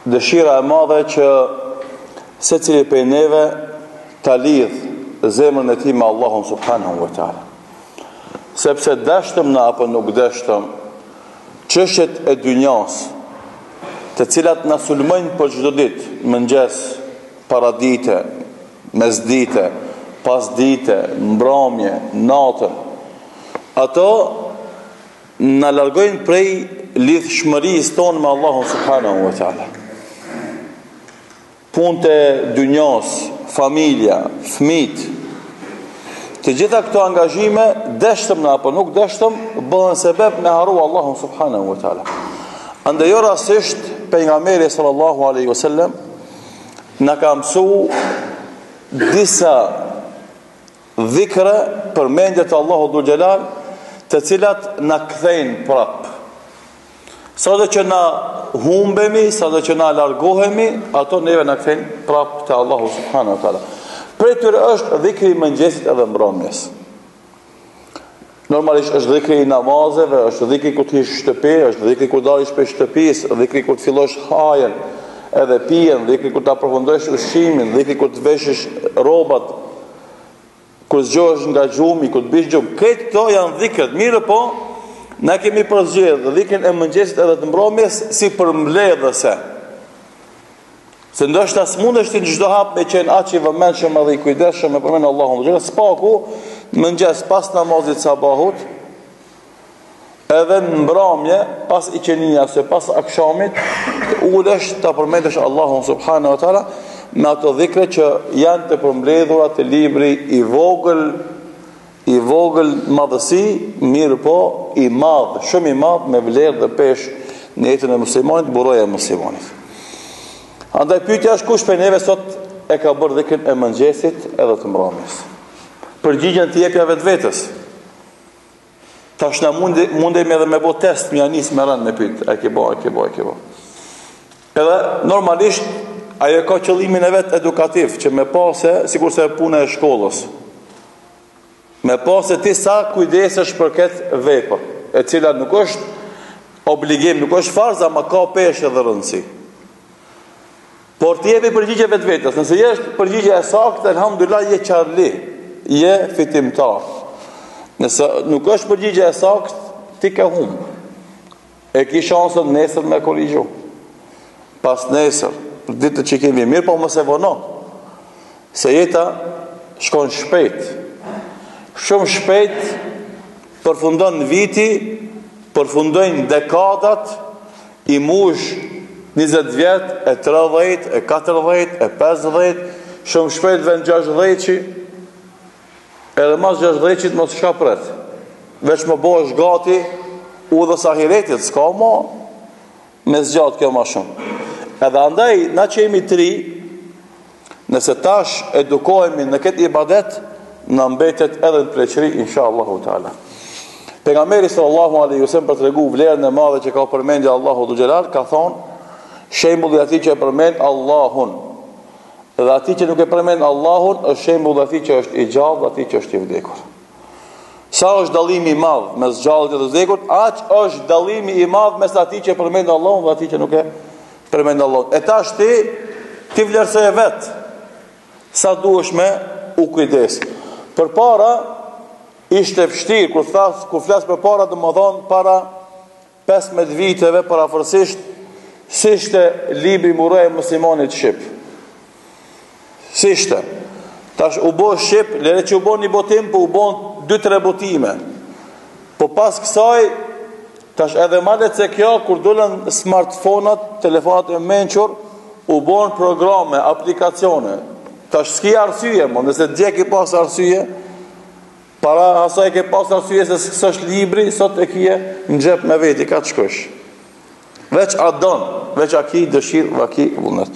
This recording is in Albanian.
dëshira e madhe që secili prej neve ta lidh zemrën e tij me Allahun subhanahu wa taala. Sepse dashtëm na apo nuk dashtëm, çështjet e dynjas, të cilat na sulmojnë për çdo ditë, mëngjes, paradite, mesdite, pasdite, mbrëmje, natën, ato na largojnë prej lidhshmërisë tonë me Allahun subhanahu wa taala. Punët e dynjas, familja, fëmijët, të gjitha këto angazhime, dashtëm na apo nuk dashtëm, bëhen sebeb me haru Allahun subhanahu wa taala. Andaj jo rastisht pejgamberi sallallahu alaihi wasallam na ka mësuar disa dhikra përmendje të Allahut dhul xhelal, të cilat na kthejnë prap. Sado që na humbemi, sado që na largohemi, ato neve na kthejnë prap te Allahu subhanahu wa taala. Për tyre është dhikri i mëngjesit edhe mbrëmjes. Normalisht është dhikri i namazeve, është dhikri kur të hish shtëpi, është dhikri kur dalësh prej shtëpisë, dhikri kur të fillosh hajën, edhe pijen, dhikri kur të aprofundojsh ushqimin, dhikri kur të veshësh rrobat, kur zgjohesh nga gjumi, kur të bish gjum. Këto janë dhikret, mirë po, na kemi përzgjedhur dhikrin e mëngjesit edhe të mbrëmjes si përmbledhëse. Se ndoshta s'mundesh ti në çdo hap me qenë aq i vëmendshëm edhe i kujdesshëm me përmend Allahun xhelal, spaku mëngjes pas namazit sabahut, edhe në mbrëmje pas i qeninjas se pas akşamit, ulesh ta përmendesh Allahun subhanahu wa taala me ato dhikre që janë të përmbledhura të libri i vogël madhësi, mirë po i madh, shumë i madh me vlerë dhe peshë në jetën e muslimanit, buroja e muslimanit. Andaj pyetja është kush prej neve sot e ka bërë dhikrin e mëngjesit edhe të mbrëmjes? Përgjigjen të jepja vetvetes. Tash na mundemi edhe me bë test, më nis me rënd me pyet, a ke bë. Edhe normalisht ajo ka qëllimin e vet edukativ, që me pasë sikurse puna e shkollës. Me pasë ti sa kujdesesh për këtë vepër, e cila nuk është obligim, nuk është farz, ama ka peshë dhe rëndësi. Por ti jepi përgjigje vetvetes. Nëse je përgjigje e saktë, elhamdulillah je qarli, je fitimtar. Nëse nuk është përgjigje e saktë, ti ke humb. E ki shansën nesër me korrigju. Pas nesër, ditë që kemi mirë, po mos e vono. Se jeta shkon shpejt. Shumë shpejt përfundon viti, përfundojnë dekadat, i mush 20 vjet, e 30, e 40, e 50, shumë shpejt vend 60, edhe mas 60 mos shka pret. Veç më bosh gati, udhës ahiretit, s'ka ma, me zgjatë kjo ma shumë. Edhe andaj, na që jemi tri, nëse tash edukohemi në këtë ibadet, në mbetet edhe në pleqëri, insha Allahu ta'ala. Pejgamberi sallallahu alaihi wasallam për tregu vlerën e madhe që ka përmendja Allahu dhul xhelal, ka thonë, shembulli atij që e përmend Allahun dhe atij që nuk e përmend Allahun është shembulli atij që është i gjallë dhe atij që është i vdekur. Sa është dallimi i madh mes gjallit dhe vdekut, aq është dallimi i madh mes atij që e përmend Allahun dhe atij që nuk e përmend Allahun. E tash ti vlerësoje vet sa duhesh me u kujdes. Përpara ishte vështirë kur flas përpara, domethënë para 15 viteve parafërsisht, si ishte libri Buroja e muslimanit shqip. Si ishte. Tash u bo shqip, lere që u bo një botim, po u bo 2-3 botime. Po pas kësaj, tash edhe malet se kjo, kur dullën smartfonat, telefonat e menqur, u bo në programe, aplikacione. Tash s'ki arsye, nëse dje ki pas arsye, para asaj ke pas arsye se s'është libri, sot e kje në gjep me veti, ka të shkosh. Veç a don, veç a ki dëshirë, va ki vullnet.